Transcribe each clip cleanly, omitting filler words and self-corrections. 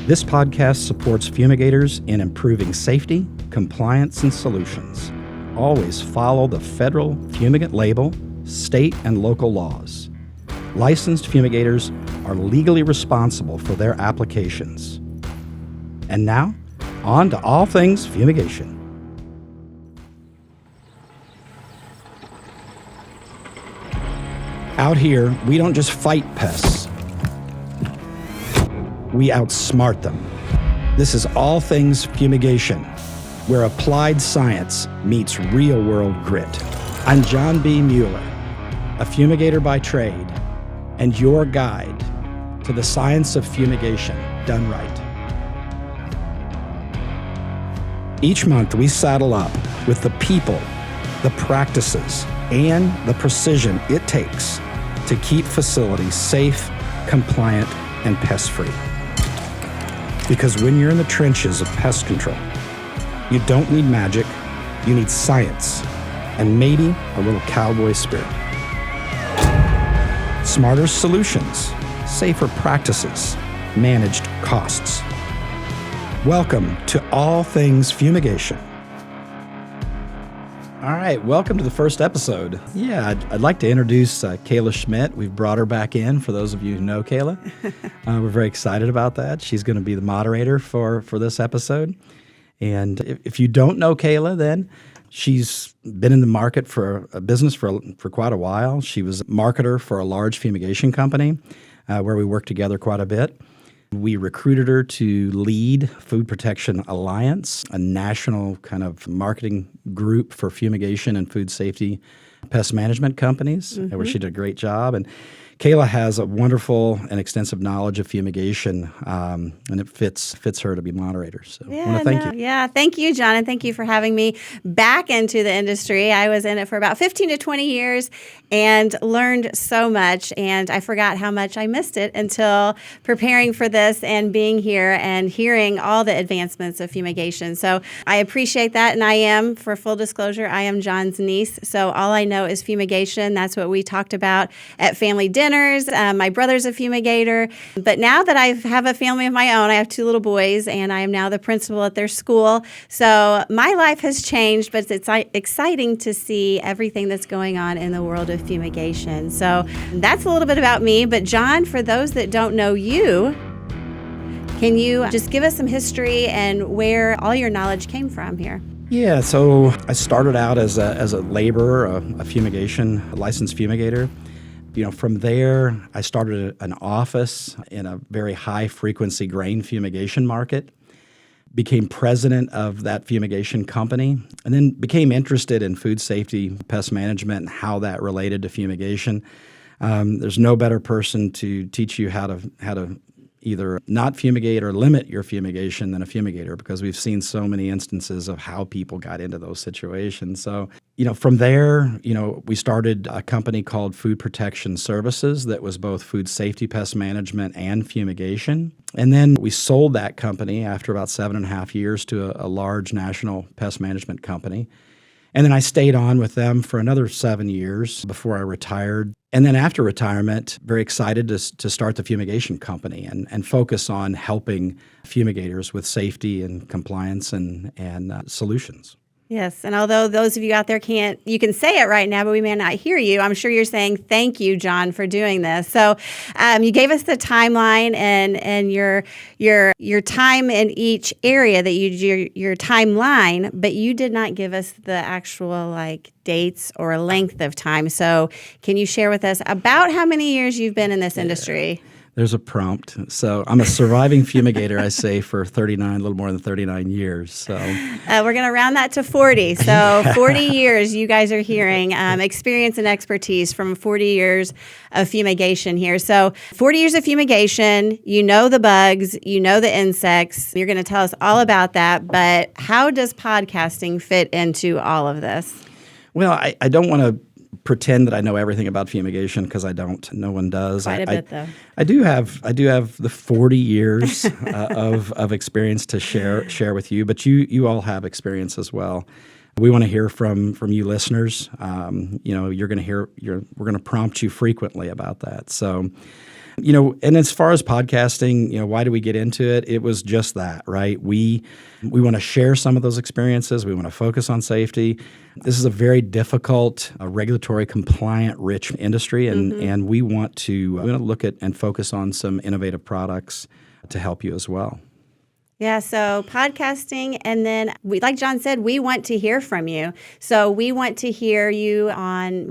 This podcast supports fumigators in improving safety, compliance, and solutions. Always follow the federal fumigant label, state and local laws. Licensed fumigators are legally responsible for their applications. And now, on to All Things Fumigation. Out here, we don't just fight pests. We outsmart them. This is All Things Fumigation, where applied science meets real-world grit. I'm John B. Mueller, a fumigator by trade, and your guide to the science of fumigation done right. Each month, we saddle up with the people, the practices, and the precision it takes to keep facilities safe, compliant, and pest-free. Because when you're in the trenches of pest control, you don't need magic, you need science, and maybe a little cowboy spirit. Smarter solutions, safer practices, managed costs. Welcome to All Things Fumigation. All right, welcome to the first episode. Yeah, I'd like to introduce Kalah Schmitz. We've brought her back in, for those of you who know Kalah. We're very excited about that. She's going to be the moderator for this episode. And if you don't know Kalah, then she's been in the market for a business for quite a while. She was a marketer for a large fumigation company where we worked together quite a bit. We recruited her to lead Food Protection Alliance, a national kind of marketing group for fumigation and food safety pest management companies, where she did a great job. And Kalah has a wonderful and extensive knowledge of fumigation, and it fits her to be moderator. So I want to thank you. Yeah, thank you, John, and thank you for having me back into the industry. I was in it for about 15 to 20 years and learned so much, and I forgot how much I missed it until preparing for this and being here and hearing all the advancements of fumigation. So I appreciate that, and I am, for full disclosure, I am John's niece, so all I know is fumigation. That's what we talked about at family dinners. My brother's a fumigator, but now that I have a family of my own, I have 2 little boys, and I am now the principal at their school. So my life has changed, but it's exciting to see everything that's going on in the world of fumigation. So that's a little bit about me. But John, for those that don't know you, can you just give us some history and where all your knowledge came from here? Yeah, so I started out as a laborer, a licensed fumigator. From there, I started an office in a very high-frequency grain fumigation market, became president of that fumigation company, and then became interested in food safety, pest management, and how that related to fumigation. There's no better person to teach you how to either not fumigate or limit your fumigation than a fumigator, because we've seen so many instances of how people got into those situations. So, from there, we started a company called Food Protection Services that was both food safety, pest management, and fumigation. And then we sold that company after about 7.5 years to a large national pest management company. And then I stayed on with them for another 7 years before I retired. And then after retirement, very excited to start the Fumigation Company and focus on helping fumigators with safety and compliance and solutions. Yes, and although those of you out there you can say it right now, but we may not hear you, I'm sure you're saying thank you, John, for doing this. So you gave us the timeline and your time in each area that your timeline, but you did not give us the actual dates or length of time. So can you share with us about how many years you've been in this industry? There's a prompt. So I'm a surviving fumigator, I say, for a little more than 39 years. So we're going to round that to 40. So 40 years you guys are hearing experience and expertise from 40 years of fumigation here. So 40 years of fumigation, you know the bugs, you know the insects. You're going to tell us all about that. But how does podcasting fit into all of this? Well, I don't want to pretend that I know everything about fumigation, because I don't. No one does. Quite a bit, though. I do have the 40 years of experience to share with you, but you all have experience as well. We want to hear from you listeners. You're going to hear. We're going to prompt you frequently about that. So, And as far as podcasting, why do we get into it? It was just that, right? We want to share some of those experiences. We want to focus on safety. This is a very difficult, regulatory compliant rich industry, and we want to look at and focus on some innovative products to help you as well. Yeah, so podcasting, and then like John said, we want to hear from you. So we want to hear you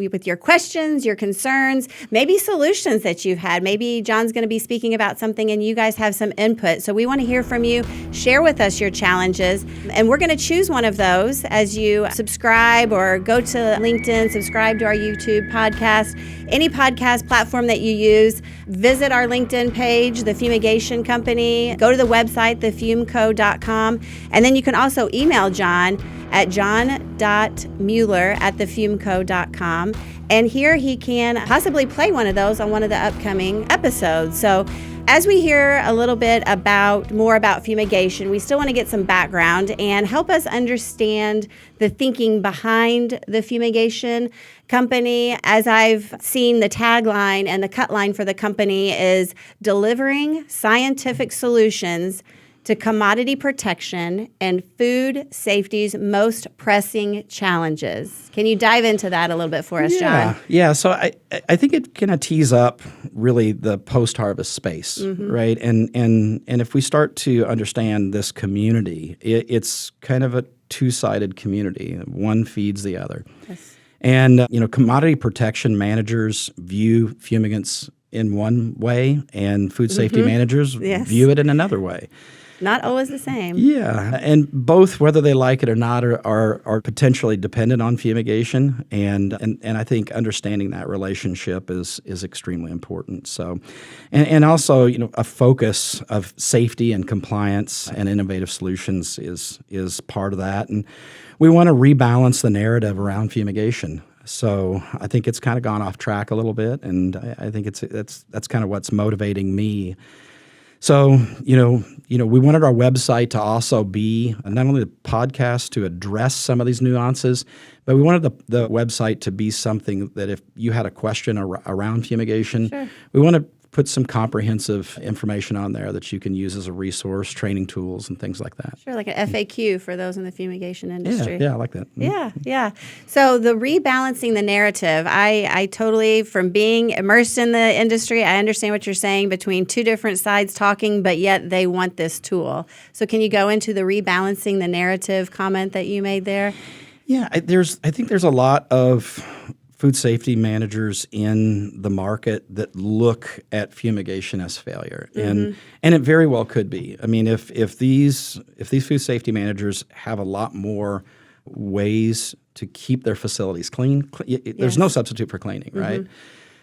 with your questions, your concerns, maybe solutions that you've had. Maybe John's going to be speaking about something and you guys have some input. So we want to hear from you. Share with us your challenges, and we're going to choose one of those as you subscribe or go to LinkedIn, subscribe to our YouTube podcast, any podcast platform that you use. Visit our LinkedIn page, The Fumigation Company. Go to the website, thefumco.com. And then you can also email John at john.mueller@thefumco.com. And here he can possibly play one of those on one of the upcoming episodes. So as we hear a little bit more about fumigation, we still want to get some background and help us understand the thinking behind the Fumigation Company. As I've seen, the tagline and the cut line for the company is delivering scientific solutions to commodity protection and food safety's most pressing challenges. Can you dive into that a little bit for us, John? Yeah. So I think it kind of tees up really the post-harvest space, right? And if we start to understand this community, it's kind of a two-sided community. One feeds the other. Yes. And commodity protection managers view fumigants in one way, and food safety managers view it in another way. Not always the same. Yeah, and both, whether they like it or not, are potentially dependent on fumigation, and I think understanding that relationship is extremely important. So, and also a focus of safety and compliance and innovative solutions is part of that, and we want to rebalance the narrative around fumigation. So I think it's kind of gone off track a little bit, and I think that's kind of what's motivating me. So, we wanted our website to also be not only the podcast to address some of these nuances, but we wanted the website to be something that if you had a question around fumigation, we want to put some comprehensive information on there that you can use as a resource, training tools and things like that. Sure, like an FAQ for those in the fumigation industry. Yeah, I like that. Yeah. So the rebalancing the narrative, I totally, from being immersed in the industry, I understand what you're saying between two different sides talking, but yet they want this tool. So can you go into the rebalancing the narrative comment that you made there? Yeah, I think there's a lot of food safety managers in the market that look at fumigation as failure, and it very well could be. I mean, if these food safety managers have a lot more ways to keep their facilities clean, there's no substitute for cleaning, right?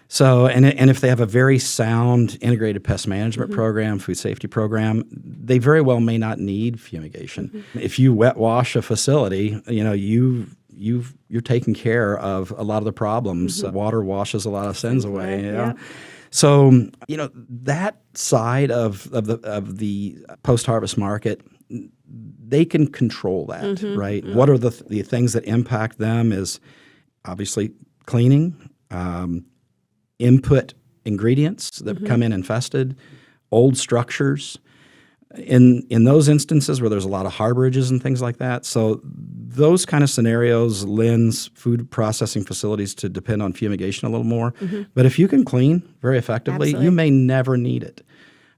So, and if they have a very sound integrated pest management program, food safety program, they very well may not need fumigation. If you wet wash a facility, you're taking care of a lot of the problems. Water washes a lot of sins away. Yeah. So that side of the post-harvest market, they can control that, right? What are the things that impact them is obviously cleaning, input ingredients that come in infested, old structures. In those instances where there's a lot of harborages and things like that, so those kind of scenarios lends food processing facilities to depend on fumigation a little more. But if you can clean very effectively, you may never need it.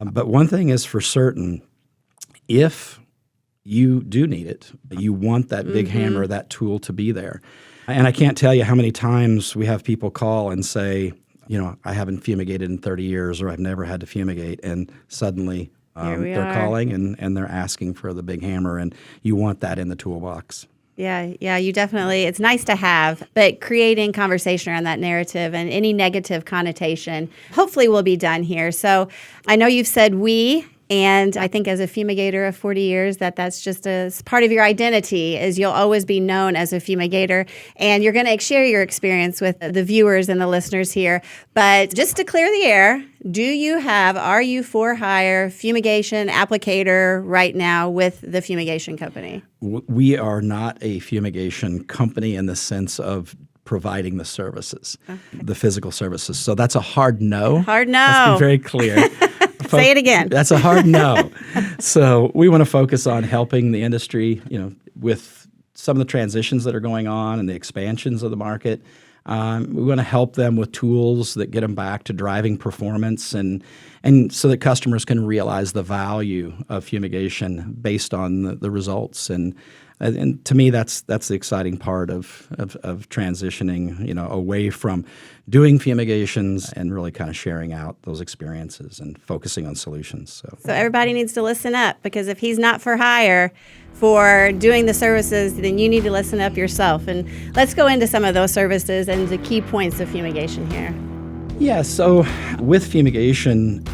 But one thing is for certain, if you do need it, you want that big hammer, that tool to be there. And I can't tell you how many times we have people call and say, I haven't fumigated in 30 years, or I've never had to fumigate, and suddenly they're calling and they're asking for the big hammer, and you want that in the toolbox. Yeah, you definitely, it's nice to have, but creating conversation around that narrative and any negative connotation hopefully will be done here. So I know you've said we, and I think as a fumigator of 40 years, that's just a part of your identity, is you'll always be known as a fumigator, and you're going to share your experience with the viewers and the listeners here. But just to clear the air, are you for hire fumigation applicator right now with the Fumigation Company? We are not a fumigation company in the sense of providing the services, the physical services. So that's a hard no. Hard no. Let's be very clear. Say it again. That's a hard no. So we want to focus on helping the industry, with some of the transitions that are going on and the expansions of the market. We want to help them with tools that get them back to driving performance and so that customers can realize the value of fumigation based on the results. And to me, that's the exciting part of transitioning, away from doing fumigations and really kind of sharing out those experiences and focusing on solutions. So everybody needs to listen up, because if he's not for hire for doing the services, then you need to listen up yourself. And let's go into some of those services and the key points of fumigation here. Yeah, so with fumigation,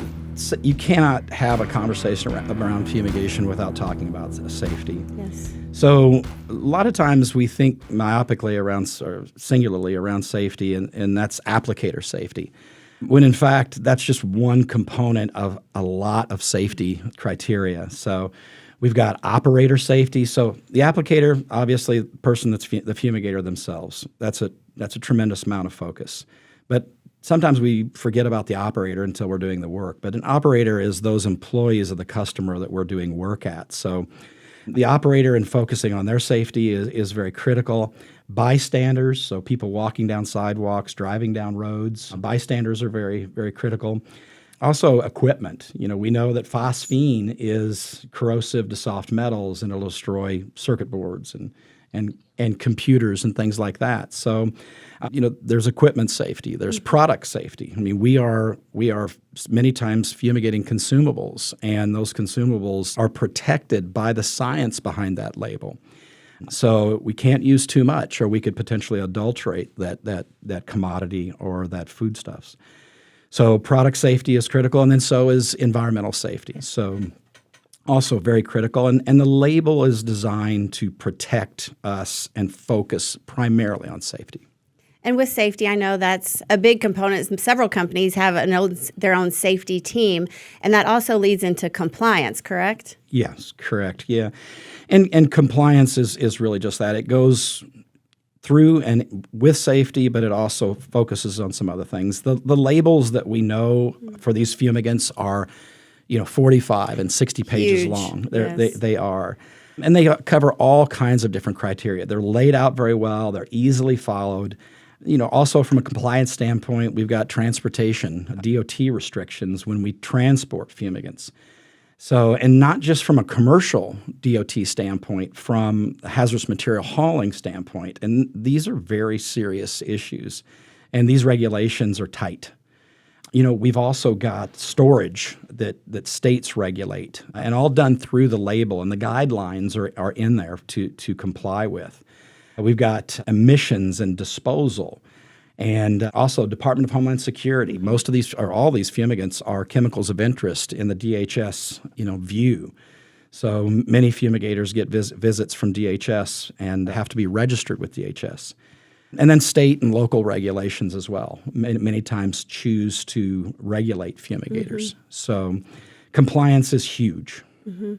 you cannot have a conversation around fumigation without talking about safety. Yes. So a lot of times we think myopically or singularly around safety, and that's applicator safety, when in fact that's just one component of a lot of safety criteria. So we've got operator safety. So the applicator, obviously, the person that's the fumigator themselves. That's a tremendous amount of focus. But sometimes we forget about the operator until we're doing the work. But an operator is those employees of the customer that we're doing work at. So the operator and focusing on their safety is very critical. Bystanders, so people walking down sidewalks, driving down roads, bystanders are very, very critical. Also, equipment. We know that phosphine is corrosive to soft metals and it'll destroy circuit boards and computers and things like that. So, there's equipment safety. There's product safety. I mean, we are many times fumigating consumables, and those consumables are protected by the science behind that label. So we can't use too much, or we could potentially adulterate that commodity or that foodstuffs. So product safety is critical, and then so is environmental safety. So also very critical. And the label is designed to protect us and focus primarily on safety. And with safety, I know that's a big component. Several companies have their own safety team, and that also leads into compliance, correct? Yes, correct. Yeah. And compliance is really just that. It goes through and with safety, but it also focuses on some other things. The labels that we know for these fumigants are, 45 and 60 pages Huge. long. Yes. They are. And they cover all kinds of different criteria. They're laid out very well. They're easily followed. Also from a compliance standpoint, we've got transportation, DOT restrictions when we transport fumigants. So, and not just from a commercial DOT standpoint, from a hazardous material hauling standpoint. And these are very serious issues. And these regulations are tight. We've also got storage that states regulate, and all done through the label, and the guidelines are in there to comply with. We've got emissions and disposal, and also Department of Homeland Security. Most of these, or all these fumigants, are chemicals of interest in the DHS, view. So many fumigators get visits from DHS and have to be registered with DHS. And then state and local regulations as well. Many times choose to regulate fumigators. Mm-hmm. So compliance is huge. Mm-hmm.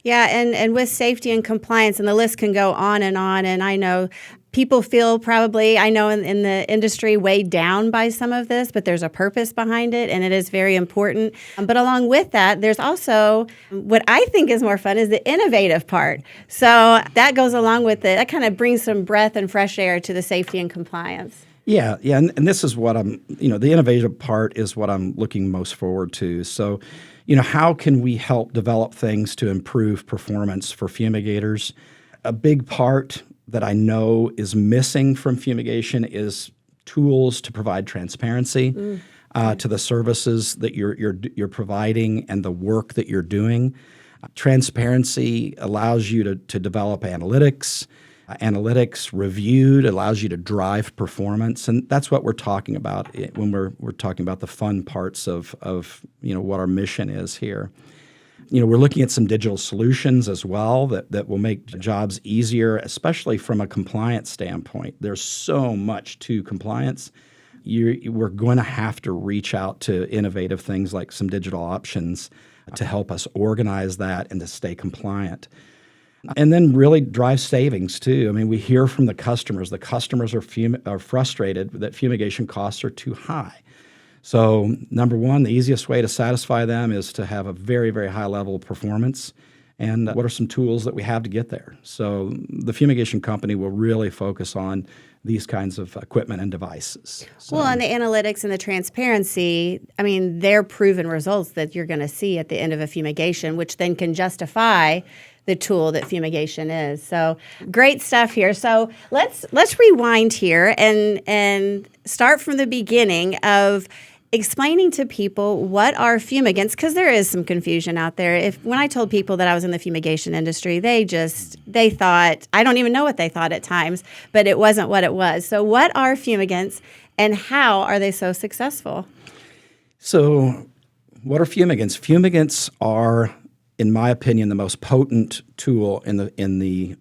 Yeah, and with safety and compliance, and the list can go on, and I know people feel probably, in the industry, weighed down by some of this, but there's a purpose behind it, and it is very important. But along with that, there's also what I think is more fun is the innovative part. So that goes along with it. That kind of brings some breath and fresh air to the safety and compliance. Yeah, and this is what the innovative part is what I'm looking most forward to. So, how can we help develop things to improve performance for fumigators? A big part that I know is missing from fumigation is tools to provide transparency to the services that you're providing and the work that you're doing. Transparency allows you to develop analytics. Analytics reviewed allows you to drive performance, and that's what we're talking about when we're talking about the fun parts of what our mission is here. We're looking at some digital solutions as well that will make jobs easier, especially from a compliance standpoint. There's so much to compliance. We're going to have to reach out to innovative things like some digital options to help us organize that and to stay compliant. And then really drive savings too. I mean, we hear from the customers. The customers are frustrated that fumigation costs are too high. So number one, the easiest way to satisfy them is to have a very, very high level of performance. And what are some tools that we have to get there? So the Fumigation Company will really focus on these kinds of equipment and devices. So, Well, and the analytics and the transparency, I mean, they're proven results that you're going to see at the end of a fumigation, which then can justify the tool that fumigation is. So great stuff here. So let's rewind here and start from the beginning of explaining to people what are fumigants, because there is some confusion out there. When I told people that I was in the fumigation industry, they thought, I don't even know what they thought at times, but it wasn't what it was. So what are fumigants and how are they so successful? So what are fumigants? Fumigants are, in my opinion, the most potent tool in the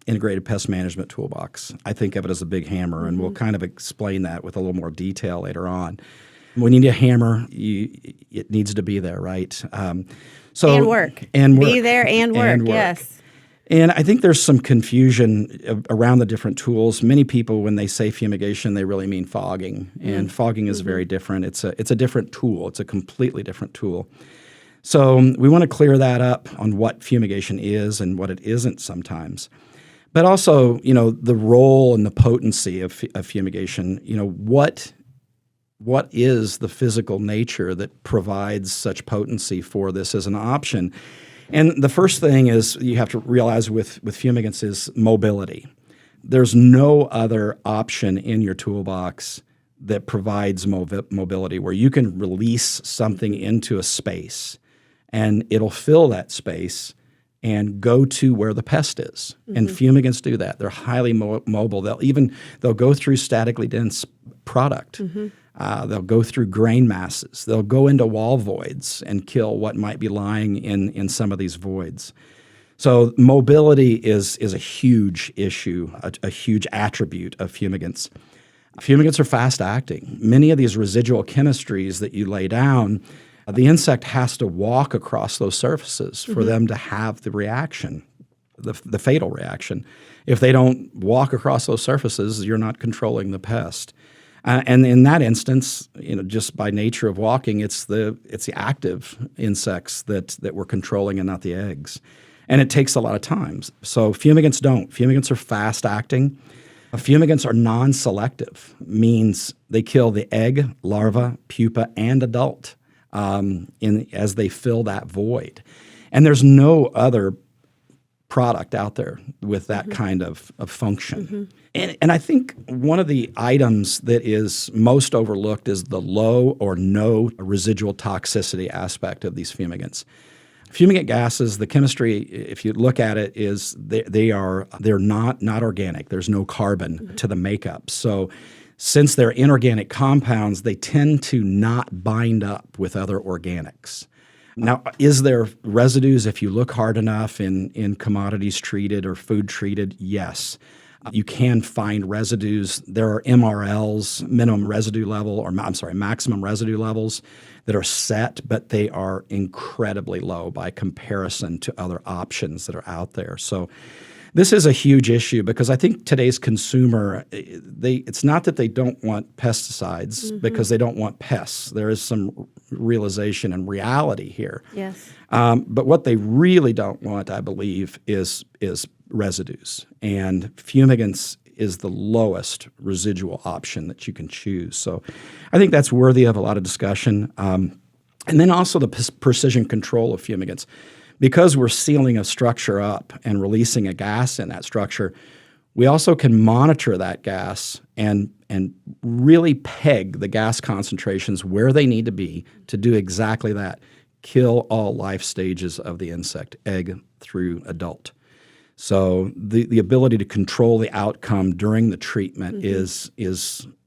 integrated pest management toolbox. I think of it as a big hammer, and we'll kind of explain that with a little more detail later on. When you need a hammer, it needs to be there, right? And work. Be there and work, yes. And I think there's some confusion around the different tools. Many people, when they say fumigation, they really mean fogging, and fogging is very different. It's a different tool. It's a completely different tool. So we want to clear that up on what fumigation is and what it isn't sometimes. But also, the role and the potency of fumigation, what is the physical nature that provides such potency for this as an option? And the first thing is you have to realize with fumigants is mobility. There's no other option in your toolbox that provides mobility where you can release something into a space and it'll fill that space and go to where the pest is. And fumigants do that. They're highly mobile. They'll go through statically dense product. They'll go through grain masses. They'll go into wall voids and kill what might be lying in some of these voids. So mobility is a huge issue, a huge attribute of fumigants. Fumigants are fast acting. Many of these residual chemistries that you lay down, the insect has to walk across those surfaces for them to have the reaction, the fatal reaction. If they don't walk across those surfaces, you're not controlling the pest. And in that instance, just by nature of walking, it's the active insects that we're controlling and not the eggs. And it takes a lot of time. So fumigants don't. Fumigants are fast acting. Fumigants are non-selective, means they kill the egg, larva, pupa, and adult. As they fill that void. And there's no other product out there with that kind of function. And I think one of the items that is most overlooked is the low or no residual toxicity aspect of these fumigants. Fumigant gases, the chemistry, if you look at it, is they're not organic. There's no carbon to the makeup. So since they're inorganic compounds, they tend to not bind up with other organics. Now, is there residues if you look hard enough in commodities treated or food treated? Yes. You can find residues. There are MRLs, maximum residue levels that are set, but they are incredibly low by comparison to other options that are out there. So this is a huge issue because I think today's consumer, it's not that they don't want pesticides because they don't want pests. There is some realization and reality here. Yes. But what they really don't want, I believe, is residues. And fumigants is the lowest residual option that you can choose. So I think that's worthy of a lot of discussion. And then also the precision control of fumigants. Because we're sealing a structure up and releasing a gas in that structure, we also can monitor that gas and really peg the gas concentrations where they need to be to do exactly that, kill all life stages of the insect, egg through adult. So the ability to control the outcome during the treatment is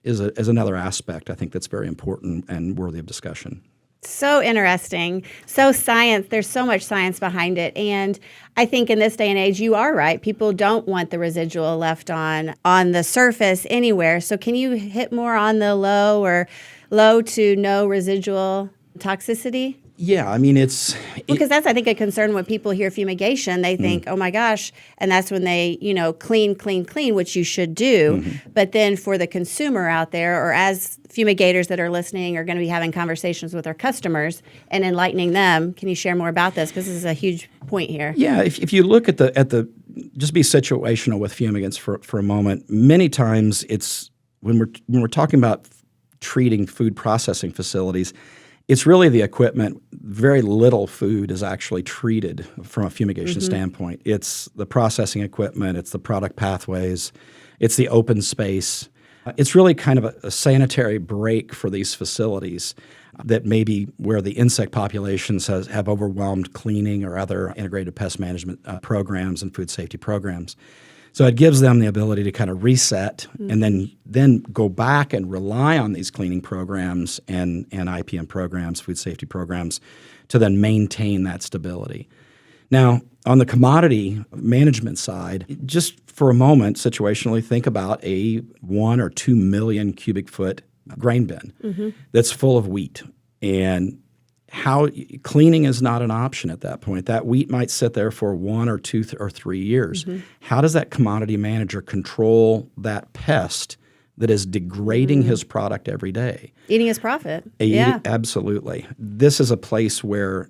another aspect I think that's very important and worthy of discussion. So interesting. So science, there's so much science behind it. And I think in this day and age, you are right. People don't want the residual left on the surface anywhere. So can you hit more on the low to no residual toxicity? Yeah, I mean, it's Because that's, I think, a concern when people hear fumigation. They think, oh my gosh, and that's when they, clean, which you should do. But then for the consumer out there, or as fumigators that are listening are going to be having conversations with our customers and enlightening them, can you share more about this? Because this is a huge point here. Yeah, if you look at the just be situational with fumigants for a moment. Many times it's when we're talking about treating food processing facilities, it's really the equipment. Very little food is actually treated from a fumigation standpoint. It's the processing equipment, it's the product pathways, it's the open space. It's really kind of a sanitary break for these facilities that maybe where the insect populations have overwhelmed cleaning or other integrated pest management programs and food safety programs. So it gives them the ability to kind of reset and then go back and rely on these cleaning programs and IPM programs, food safety programs, to then maintain that stability. Now, on the commodity management side, just for a moment, situationally, think about a 1 or 2 million cubic foot grain bin that's full of wheat. And how cleaning is not an option at that point. That wheat might sit there for 1 or 2 or 3 years. How does that commodity manager control that pest that is degrading his product every day? Eating his profit. Absolutely. This is a place where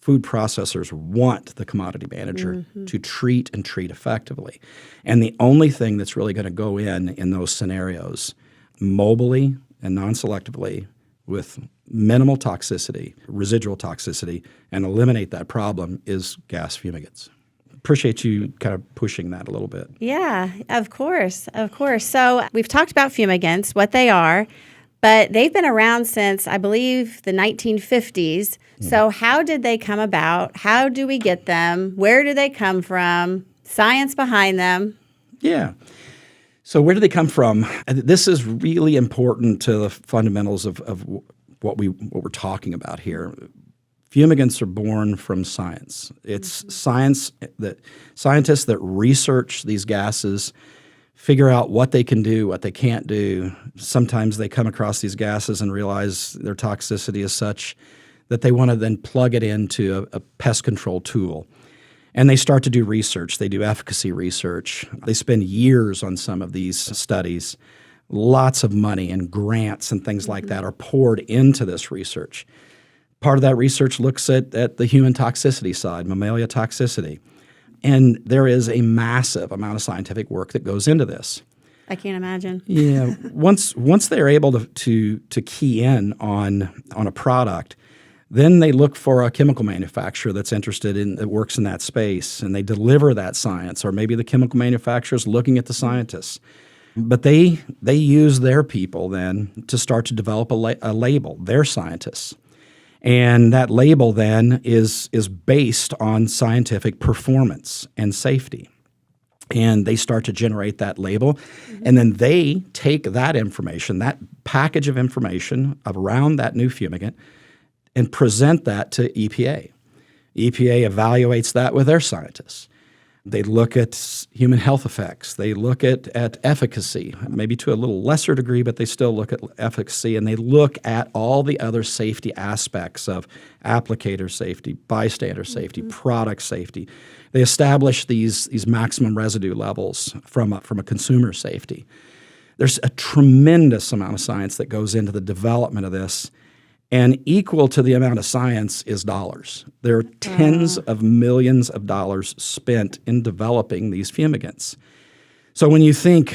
food processors want the commodity manager to treat effectively. And the only thing that's really going to go in those scenarios, mobily and non-selectively, with minimal toxicity, residual toxicity, and eliminate that problem is gas fumigants. Appreciate you kind of pushing that a little bit. Yeah, of course. So we've talked about fumigants, what they are, but they've been around since, I believe, the 1950s. So how did they come about? How do we get them? Where do they come from? Science behind them? Yeah. So where do they come from? This is really important to the fundamentals of what we're talking about here. Fumigants are born from science. It's science that scientists that research these gases figure out what they can do, what they can't do. Sometimes they come across these gases and realize their toxicity is such that they want to then plug it into a pest control tool. And they start to do research. They do efficacy research. They spend years on some of these studies. Lots of money and grants and things like that are poured into this research. Part of that research looks at the human toxicity side, mammalia toxicity. And there is a massive amount of scientific work that goes into this. I can't imagine. Yeah. Once they're able to key in on a product, then they look for a chemical manufacturer that's interested that works in that space, and they deliver that science, or maybe the chemical manufacturer's looking at the scientists. But they use their people then to start to develop a label, their scientists. And that label then is based on scientific performance and safety. And they start to generate that label. And then they take that information, that package of information around that new fumigant, and present that to EPA. EPA evaluates that with their scientists. They look at human health effects. They look at efficacy, maybe to a little lesser degree, but they still look at efficacy. And they look at all the other safety aspects of applicator safety, bystander safety, product safety. They establish these maximum residue levels from a consumer safety. There's a tremendous amount of science that goes into the development of this. And equal to the amount of science is dollars. There are tens of millions of dollars spent in developing these fumigants. So when you think,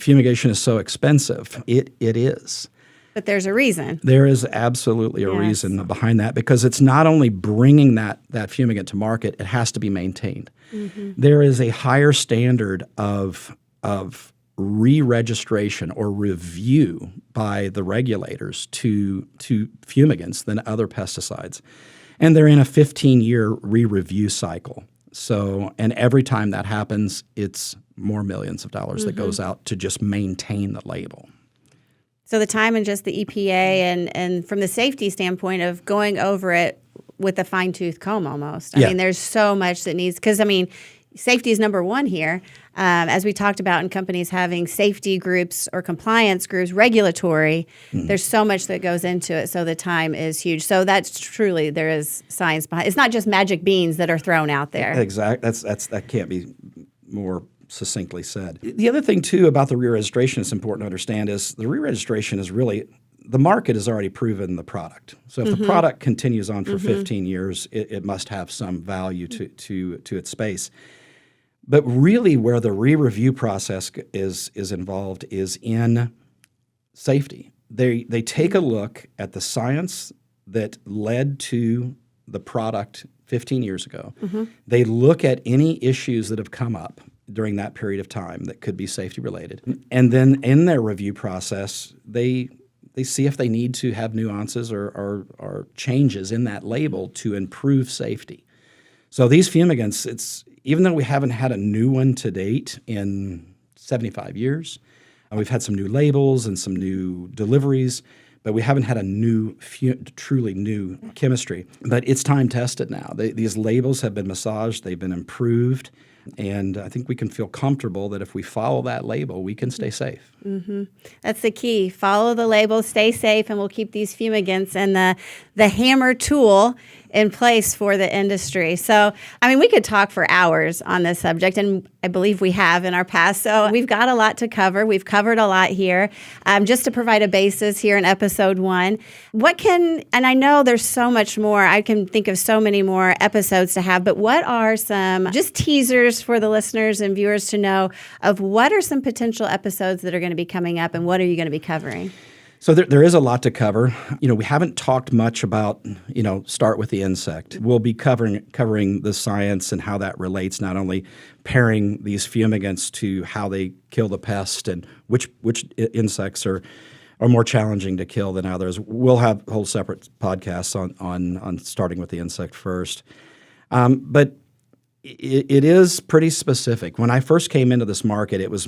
fumigation is so expensive, it is. But there's a reason. There is absolutely a reason behind that, because it's not only bringing that fumigant to market, it has to be maintained. There is a higher standard of re-registration or review by the regulators to fumigants than other pesticides. And they're in a 15-year re-review cycle. So, and every time that happens, it's more millions of dollars that goes out to just maintain the label. So the time and just the EPA and from the safety standpoint of going over it with a fine-tooth comb almost. I mean, there's so much that needs, because, safety is number one here. As we talked about in companies having safety groups or compliance groups, regulatory, there's so much that goes into it. So the time is huge. So that's truly, there is science behind it. It's not just magic beans that are thrown out there. Exactly. That can't be more succinctly said. The other thing, too, about the re-registration that's important to understand is the re-registration is really, the market has already proven the product. So if the product continues on for 15 years, it must have some value to its space. But really where the re-review process is involved is in safety. They take a look at the science that led to the product 15 years ago. They look at any issues that have come up during that period of time that could be safety related. And then in their review process, they see if they need to have nuances or changes in that label to improve safety. So these fumigants, even though we haven't had a new one to date in 75 years, we've had some new labels and some new deliveries, but we haven't had a new, truly new chemistry. But it's time tested now. These labels have been massaged, they've been improved, and I think we can feel comfortable that if we follow that label, we can stay safe. That's the key. Follow the label, stay safe, and we'll keep these fumigants and the hammer tool in place for the industry. So, I mean, we could talk for hours on this subject, and I believe we have in our past. So we've got a lot to cover. We've covered a lot here. Just to provide a basis here in episode 1, and I know there's so much more. I can think of so many more episodes to have, but what are some just teasers for the listeners and viewers to know of what are some potential episodes that are going to be coming up, and what are you going to be covering? So there is a lot to cover. We haven't talked much about, start with the insect. We'll be covering the science and how that relates, not only pairing these fumigants to how they kill the pest and which insects are more challenging to kill than others. We'll have whole separate podcasts on starting with the insect first. But it is pretty specific. When I first came into this market, it was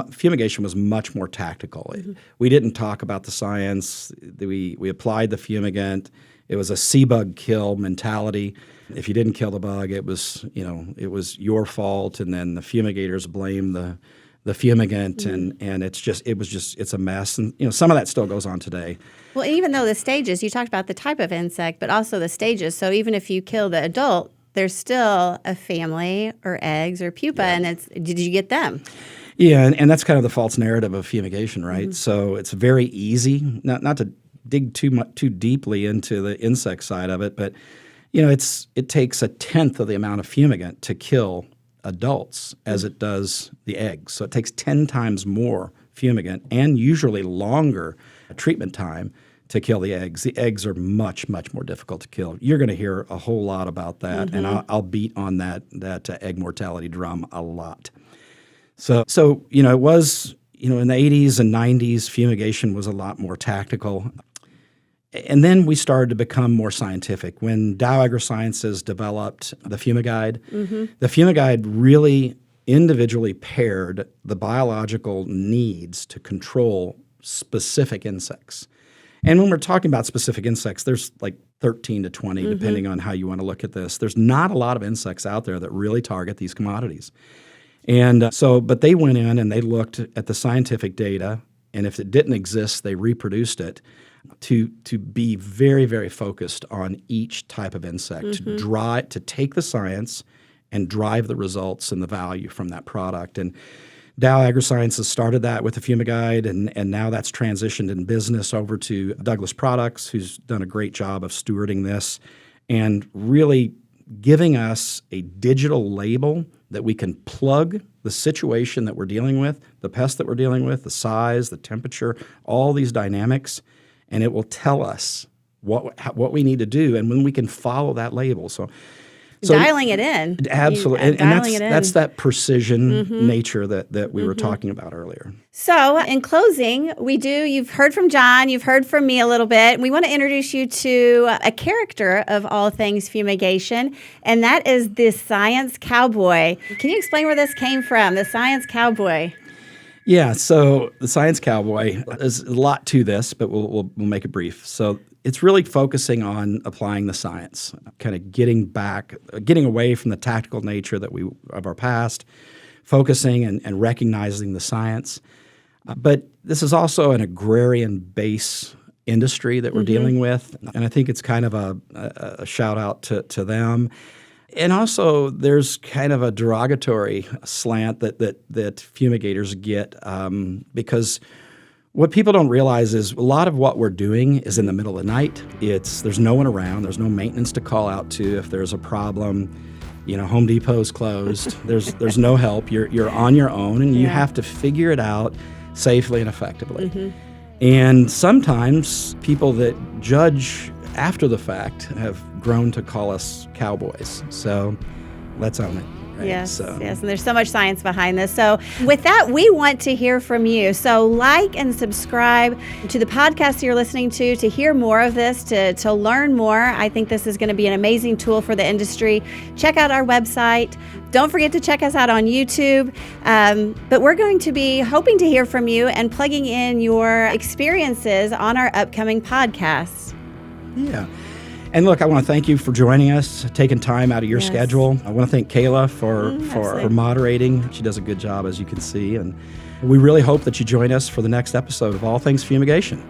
fumigation was much more tactical. We didn't talk about the science. We applied the fumigant. It was a sea-bug kill mentality. If you didn't kill the bug, it was your fault, and then the fumigators blame the fumigant, and it's a mess. And some of that still goes on today. Well, even though the stages, you talked about the type of insect, but also the stages. So even if you kill the adult, there's still a family or eggs or pupa, and did you get them? Yeah, and that's kind of the false narrative of fumigation, right? So it's very easy, not to dig too deeply into the insect side of it, but it takes 1/10 of the amount of fumigant to kill adults as it does the eggs. So it takes 10 times more fumigant and usually longer treatment time to kill the eggs. The eggs are much, much more difficult to kill. You're going to hear a whole lot about that, and I'll beat on that egg mortality drum a lot. So it was, in the 80s and 90s, fumigation was a lot more tactical. And then we started to become more scientific. When Dow AgroSciences developed the Fumiguide, the Fumiguide really individually paired the biological needs to control specific insects. And when we're talking about specific insects, there's like 13 to 20, depending on how you want to look at this. There's not a lot of insects out there that really target these commodities. And but they went in and they looked at the scientific data, and if it didn't exist, they reproduced it to be very, very focused on each type of insect, to take the science and drive the results and the value from that product. And Dow AgroSciences started that with the Fumiguide, and now that's transitioned in business over to Douglas Products, who's done a great job of stewarding this and really giving us a digital label that we can plug the situation that we're dealing with, the pest that we're dealing with, the size, the temperature, all these dynamics, and it will tell us what we need to do and when we can follow that label. So dialing it in. Absolutely. And that's that precision nature that we were talking about earlier. So in closing, you've heard from John, you've heard from me a little bit. We want to introduce you to a character of All Things Fumigation, and that is the Science Cowboy. Can you explain where this came from, the Science Cowboy? Yeah, so the Science Cowboy, there's a lot to this, but we'll make it brief. So it's really focusing on applying the science, kind of getting away from the tactical nature of our past, focusing and recognizing the science. But this is also an agrarian base industry that we're dealing with, and I think it's kind of a shout out to them. And also, there's kind of a derogatory slant that fumigators get because what people don't realize is a lot of what we're doing is in the middle of the night. There's no one around. There's no maintenance to call out to if there's a problem. Home Depot's closed. There's no help. You're on your own, and you have to figure it out safely and effectively. And sometimes people that judge after the fact have grown to call us cowboys. So let's own it. Right? Yes, yes, and there's so much science behind this. So with that, we want to hear from you. So like and subscribe to the podcast you're listening to hear more of this, to learn more. I think this is going to be an amazing tool for the industry. Check out our website. Don't forget to check us out on YouTube. But we're going to be hoping to hear from you and plugging in your experiences on our upcoming podcasts. Yeah. And look, I want to thank you for joining us, taking time out of your schedule. I want to thank Kalah for moderating. She does a good job, as you can see. And we really hope that you join us for the next episode of All Things Fumigation.